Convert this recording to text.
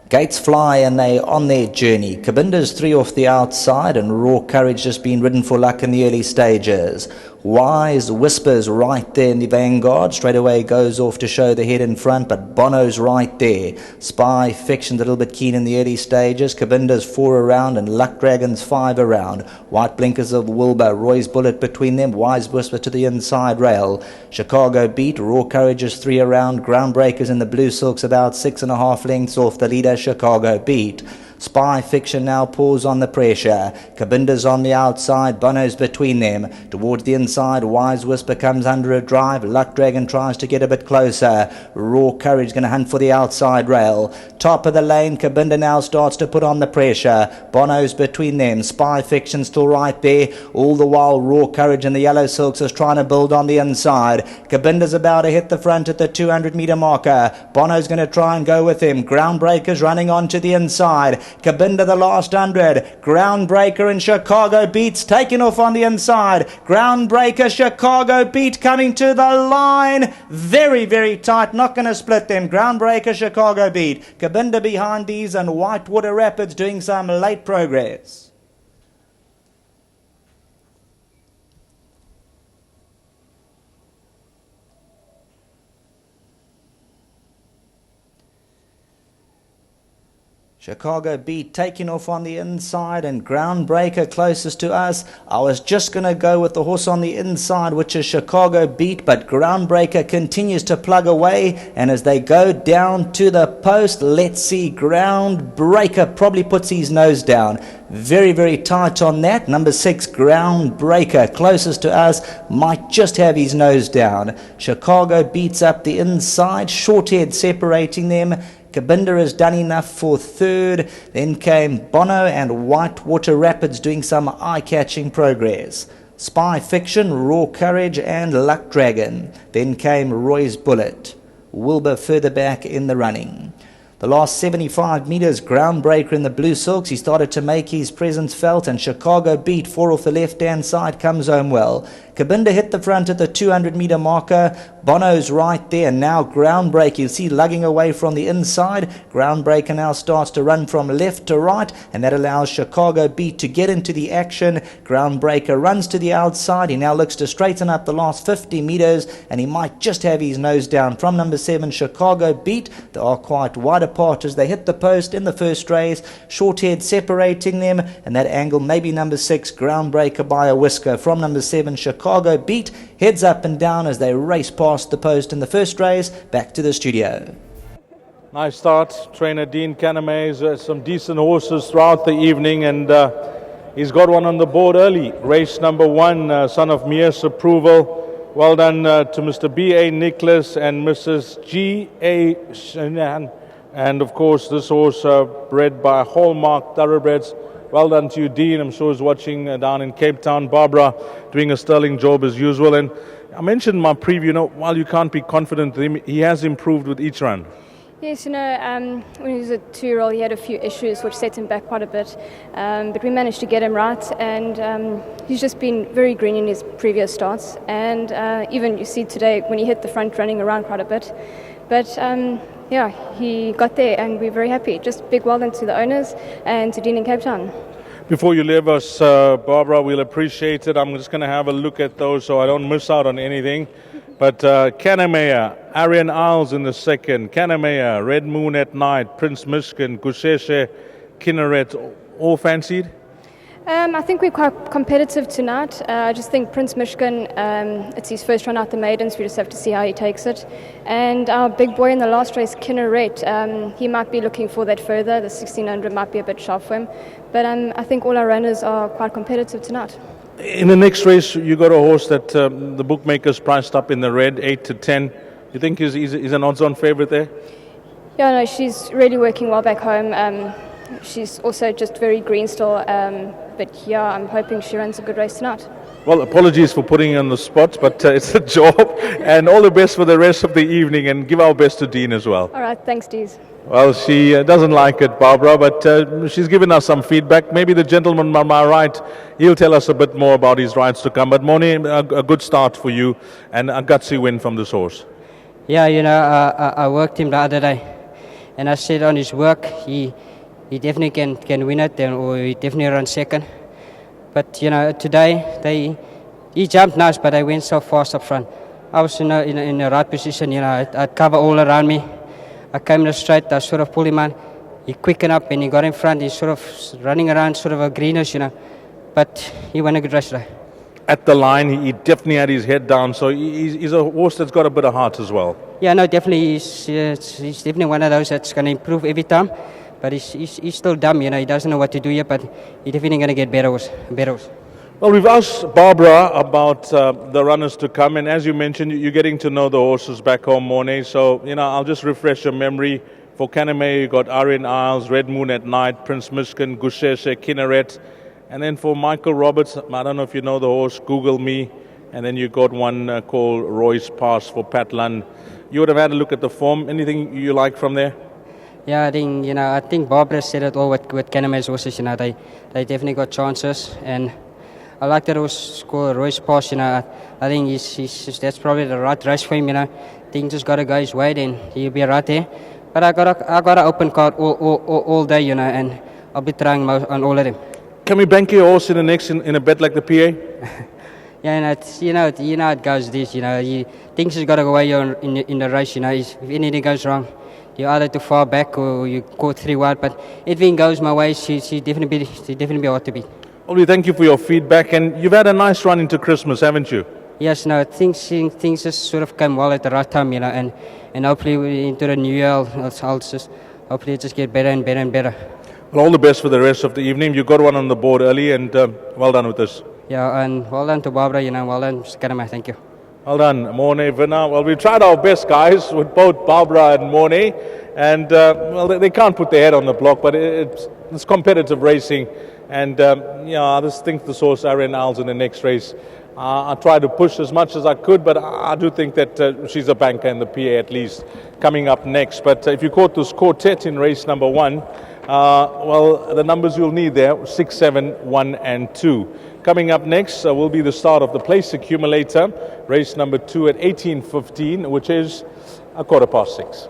Gates fly and they on their journey. Kabinda's 3 off the outside and Raw Courage just been ridden for luck in the early stages. Wise Whispers right there in the vanguard. Straight away goes off to show the head in front, but Bono's right there. Spy Fiction's a little bit keen in the early stages. Kabinda's 4 around and Luck Dragon's 5 around. White Blinkers of Wilbur, Roy's Bullet between them. Wise Whisper to the inside rail. Chicago Beat, Raw Courage is 3 around. Groundbreakers in the Blue Silks about 6.5 lengths off the leader, Chicago Beat. Spy Fiction now pulls on the pressure. Kabinda's on the outside, Bono's between them. Towards the inside, Wise Whisper comes under a drive. Luck Dragon tries to get a bit closer. Raw Courage going to hunt for the outside rail. Top of the lane, Kabinda now starts to put on the pressure. Bono's between them. Spy Fiction still right there. All the while, Raw Courage and the Yellow Silks is trying to build on the inside. Kabinda's about to hit the front at the 200-meter marker. Bono's going to try and go with him. Groundbreakers running onto the inside. Kabinda the last 100. Groundbreaker and Chicago Beats taking off on the inside. Groundbreaker, Chicago Beat coming to the line. Very, very tight. Not going to split them. Groundbreaker, Chicago Beat. Kabinda behind these and Whitewater Rapids doing some late progress. Chicago Beat taking off on the inside and Groundbreaker closest to us. I was just going to go with the horse on the inside, which is Chicago Beat, but Groundbreaker continues to plug away. And as they go down to the post, let's see, Groundbreaker probably puts his nose down. Very, very tight on that. Number 6, Groundbreaker, closest to us, might just have his nose down. Chicago Beats up the inside, Shorthead separating them. Kabinda has done enough for 3rd. Then came Bono and Whitewater Rapids doing some eye-catching progress. Spy Fiction, Raw Courage and Luck Dragon. Then came Roy's Bullet. Wilbur further back in the running. The last 75 metres, Groundbreaker in the Blue Silks. He started to make his presence felt, and Chicago Beat, 4 off the left-hand side, comes home well. Kabinda hit the front at the 200-metre marker. Bono's right there. Now Groundbreaker, you see, lugging away from the inside. Groundbreaker now starts to run from left to right, and that allows Chicago Beat to get into the action. Groundbreaker runs to the outside. He now looks to straighten up the last 50 metres, and he might just have his nose down from number 7, Chicago Beat. They are quite wide apart as they hit the post in the first race. Shorthead separating them, and that angle maybe number 6, Groundbreaker by a whisker from number 7, Chicago Beat. Heads up and down as they race past the post in the first race. Back to the studio. Nice start. Trainer Dean Canamays, some decent horses throughout the evening, and he's got one on the board early. Race number 1, Son of Mia's Approval. Well done to Mr. B.A. Nicholas and Mrs. G.A. Shenan. And of course, this horse bred by Hallmark Thoroughbreds. Well done to you, Dean. I'm sure he's watching down in Cape Town. Barbara doing a sterling job as usual. And I mentioned in my preview, while you can't be confident with him, he has improved with each run. Yes, when he was a 2-year-old, he had a few issues which set him back quite a bit. But we managed to get him right, and he's just been very green in his previous starts. And even you see today when he hit the front, running around quite a bit. But yeah, he got there, and we're very happy. Just big well done to the owners and to Dean in Cape Town. Before you leave us, Barbara, we'll appreciate it. I'm just going to have a look at those so I don't miss out on anything. But Kanamea, Arian Isles in the second, Kanamea, Red Moon at Night, Prince Michigan, Gusheshe, Kinneret, all fancied? I think we're quite competitive tonight. I just think Prince Michigan, it's his first run out the maidens. We just have to see how he takes it. And our big boy in the last race, Kinneret, he might be looking for that further. The 1600 might be a bit sharp for him. But I think all our runners are quite competitive tonight. In the next race, you got a horse that the bookmakers priced up in the red, 8 to 10. You think he's an odds-on favourite there? Yeah, no, she's really working well back home. She's also just very green still. But yeah, I'm hoping she runs a good race tonight. Well, apologies for putting you on the spot, but it's a job. And all the best for the rest of the evening, and give our best to Dean as well. All right, thanks, Deez. Well, she doesn't like it, Barbara, but she's given us some feedback. Maybe the gentleman on my right, he'll tell us a bit more about his rides to come. But Moni, a good start for you and a gutsy win from this horse. Yeah, I worked him the other day. And I said on his work, he definitely can win it, or he definitely run second. But today he jumped nice, but I went so fast up front. I was in the right position. I'd cover all around me. I came in the straight. I sort of pulled him on. He quickened up and he got in front. He's sort of running around, sort of a greenish, But he won a good race today. At the line, he definitely had his head down, so he's a horse that's got a bit of heart as well. Yeah, no, definitely. He's definitely one of those that's going to improve every time. But he's still dumb, He doesn't know what to do yet, but he's definitely going to get better. Well, we've asked Barbara about the runners to come, and as you mentioned, you're getting to know the horses back home, Mornay. So, I'll just refresh your memory. For Caname, you got Arian Isles, Red Moon at Night, Prince Mishkin, Gusheshe, Kinneret. And then for Michael Roberts, I don't know if you know the horse, Google me. And then you got one called Royce Pass for Pat Lund. You would have had a look at the form. Anything you like from there? Yeah, I think Barbara said it all with Caname's horses. They definitely got chances, and I like that horse called Royce Pass. I think that's probably the right race for him. Things just got to go his way, then he'll be right there. But I got an open card all day, and I'll be trying on all of them. Can we bank your horse in the next in a bet like the PA? Yeah, and you know it goes this. Things has got to go away in the race. If anything goes wrong, you're either too far back or you caught 3 wide. But everything goes my way. She definitely be hard to beat. Well, we thank you for your feedback, and you've had a nice run into Christmas, haven't you? Yes, no, things just sort of come well at the right time, and hopefully into the new year, I'll just hopefully just get better and better and better. Well, all the best for the rest of the evening. You got one on the board early, and well done with this. Yeah, and well done to Barbara, well done, Skarama, thank you. Well done, Mornay, Vina. Well, we tried our best, guys, with both Barbara and Mornay, and they can't put their head on the block, but it's competitive racing, and I just think the source Arian Isles in the next race. I tried to push as much as I could, but I do think that she's a banker in the PA at least coming up next. But if you caught this quartet in race number 1, the numbers you'll need there, 6, 7, 1 and 2. Coming up next will be the start of the place accumulator, race number 2 at 18:15, which is 6:15.